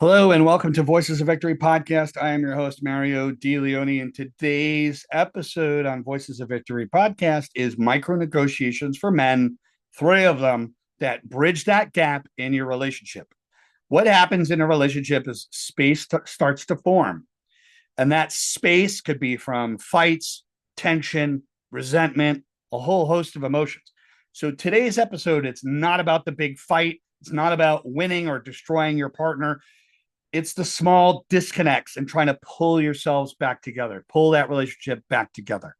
Hello and welcome to Voices of Victory podcast. I am your host, Mario Di Leone, and today's episode on Voices of Victory podcast is micro negotiations for men, three of them that bridge that gap in your relationship. What happens in a relationship is space starts to form, and that space could be from fights, tension, resentment, a whole host of emotions. So today's episode, it's not about the big fight. It's not about winning or destroying your partner. It's the small disconnects and trying to pull yourselves back together, pull that relationship back together.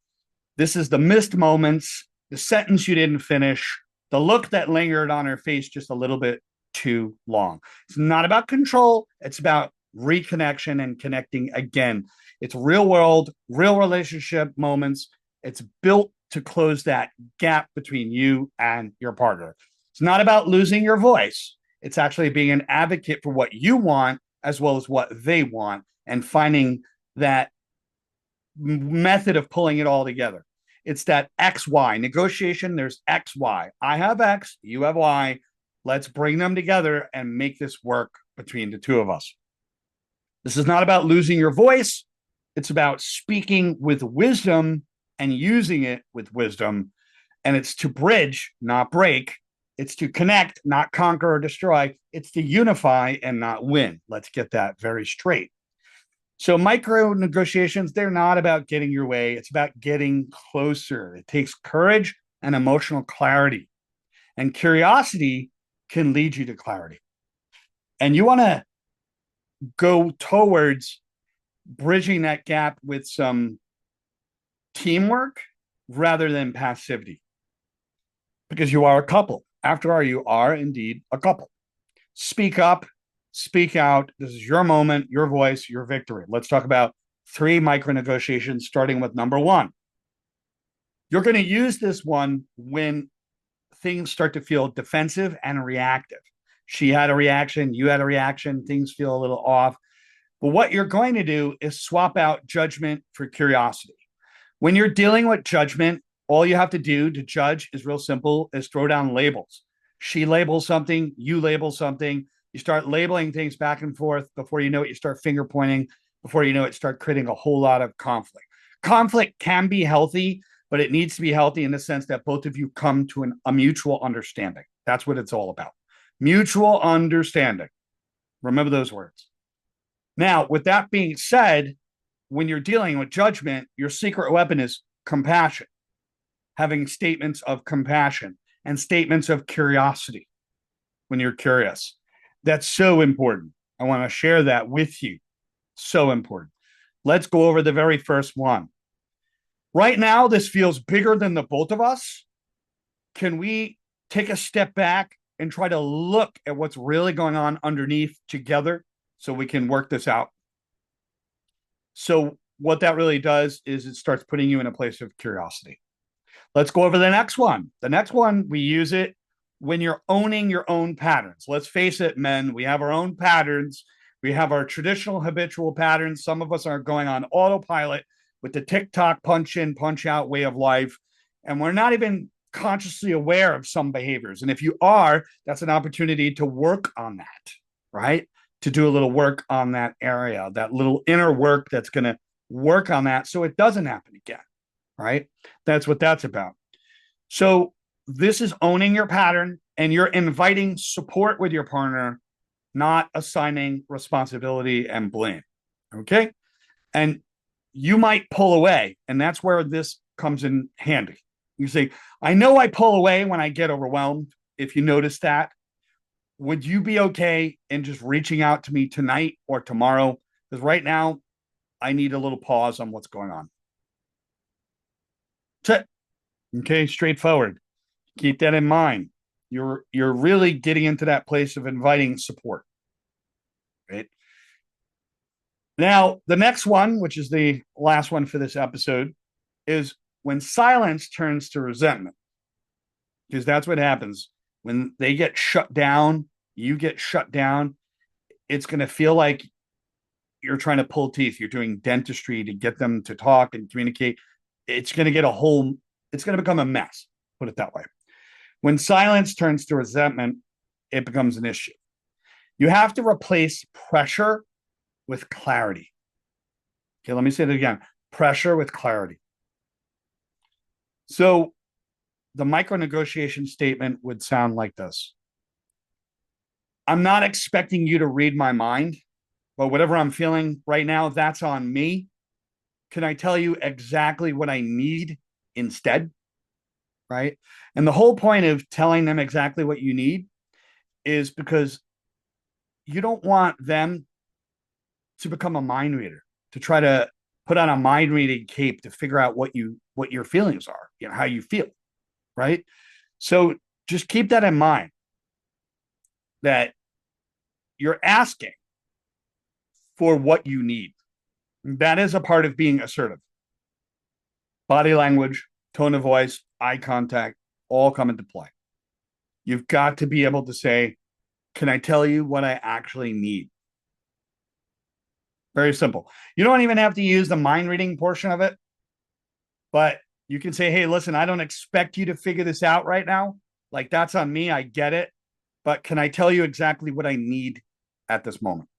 This is the missed moments, the sentence you didn't finish, the look that lingered on her face just a little bit too long. It's not about control. It's about reconnection and connecting again. It's real world, real relationship moments. It's built to close that gap between you and your partner. It's not about losing your voice. It's actually being an advocate for what you want as well as what they want and finding that method of pulling it all together. It's that XY negotiation. There's XY. I have X, you have Y. Let's bring them together and make this work between the two of us. This is not about losing your voice. It's about speaking with wisdom and using it with wisdom. And it's to bridge, not break. It's to connect, not conquer or destroy. It's to unify and not win. Let's get that very straight. So micro negotiations, they're not about getting your way. It's about getting closer. It takes courage and emotional clarity. And curiosity can lead you to clarity. And you want to go towards bridging that gap with some teamwork rather than passivity. Because you are a couple. After all, you are indeed a couple. Speak up, speak out. This is your moment, your voice, your victory. Let's talk about 3 micro negotiations, starting with number 1. You're going to use this one when things start to feel defensive and reactive. She had a reaction, you had a reaction, things feel a little off. But what you're going to do is swap out judgment for curiosity. When you're dealing with judgment, all you have to do to judge is real simple, is throw down labels. She labels something, you label something. You start labeling things back and forth. Before you know it, you start finger pointing. Before you know it, start creating a whole lot of conflict. Conflict can be healthy, but it needs to be healthy in the sense that both of you come to a mutual understanding. That's what it's all about. Mutual understanding. Remember those words. Now, with that being said, when you're dealing with judgment, your secret weapon is compassion. Having statements of compassion and statements of curiosity when you're curious. That's so important. I want to share that with you. So important. Let's go over the very first one. Right now, this feels bigger than the both of us. Can we take a step back and try to look at what's really going on underneath together so we can work this out? So what that really does is it starts putting you in a place of curiosity. Let's go over the next one. The next one, we use it when you're owning your own patterns. Let's face it, men, we have our own patterns. We have our traditional habitual patterns. Some of us are going on autopilot with the TikTok punch in, punch out way of life. And we're not even consciously aware of some behaviors. And if you are, that's an opportunity to work on that, right? To do a little work on that area, that little inner work that's going to work on that so it doesn't happen again. Right? That's what that's about. So this is owning your pattern and you're inviting support with your partner, not assigning responsibility and blame. Okay. And you might pull away, and that's where this comes in handy. You say, I know I pull away when I get overwhelmed. If you notice that, would you be okay in just reaching out to me tonight or tomorrow? Because right now I need a little pause on what's going on. That's it. Okay, straightforward. Keep that in mind. You're really getting into that place of inviting support. Right? Now, the next one, which is the last one for this episode, is when silence turns to resentment. Because that's what happens. When they get shut down, you get shut down, it's going to feel like you're trying to pull teeth. You're doing dentistry to get them to talk and communicate. It's going to become a mess, put it that way. When silence turns to resentment, it becomes an issue. You have to replace pressure with clarity. Okay, let me say that again. Pressure with clarity. So the micro negotiation statement would sound like this. I'm not expecting you to read my mind, but whatever I'm feeling right now, that's on me. Can I tell you exactly what I need instead? Right. And the whole point of telling them exactly what you need is because you don't want them to become a mind reader, to try to put on a mind reading cape to figure out what your feelings are, how you feel. Right. So just keep that in mind, that you're asking for what you need. That is a part of being assertive. Body language, tone of voice, eye contact, all come into play. You've got to be able to say, can I tell you what I actually need? Very simple. You don't even have to use the mind reading portion of it, but you can say, hey, listen, I don't expect you to figure this out right now. Like, that's on me. I get it. But can I tell you exactly what I need at this moment?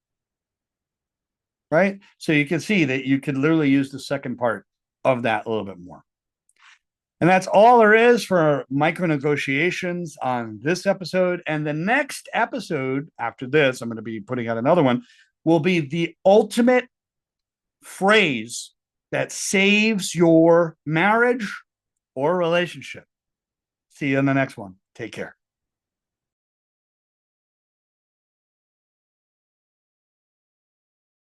Right. So you can see that you could literally use the second part of that a little bit more. And that's all there is for micro negotiations on this episode. And the next episode after this, I'm going to be putting out another one, will be the ultimate phrase that saves your marriage or relationship. See you in the next one. Take care.